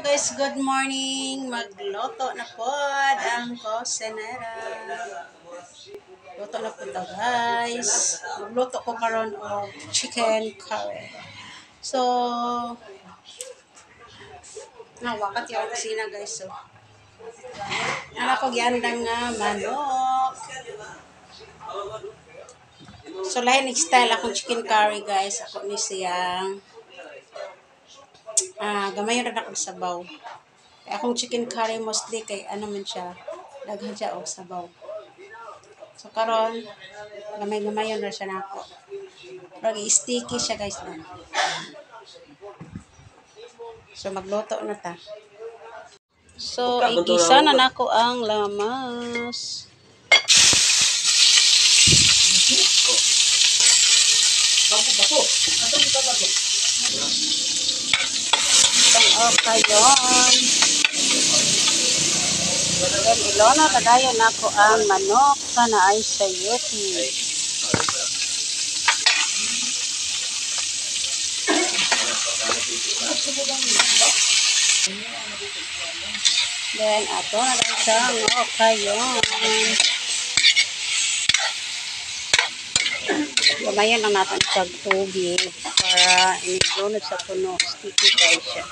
guys, good morning. Magluto na po ang kusinera. Luto na po ito guys. Magluto ko karon og chicken curry. So, nawakat yung kusina guys. So, nala ko giandang nga manok. So, lahin style akong chicken curry guys. Ako ni siyang gamay rin akong sabaw. Kaya akong chicken curry mostly kay ano man siya, daghan siya og sabaw. So karon gamay-gamay yun na siya nako. Pero sticky siya guys na. So magluto na ta. So igisa na nako ang lamas. Kayon. Then ilona kadayon nako ang manok na ay sayote. Then ato na lang siyang kayon. Gamayan lang natin sa tubig para inigulot sa puno. Sticky guys siya.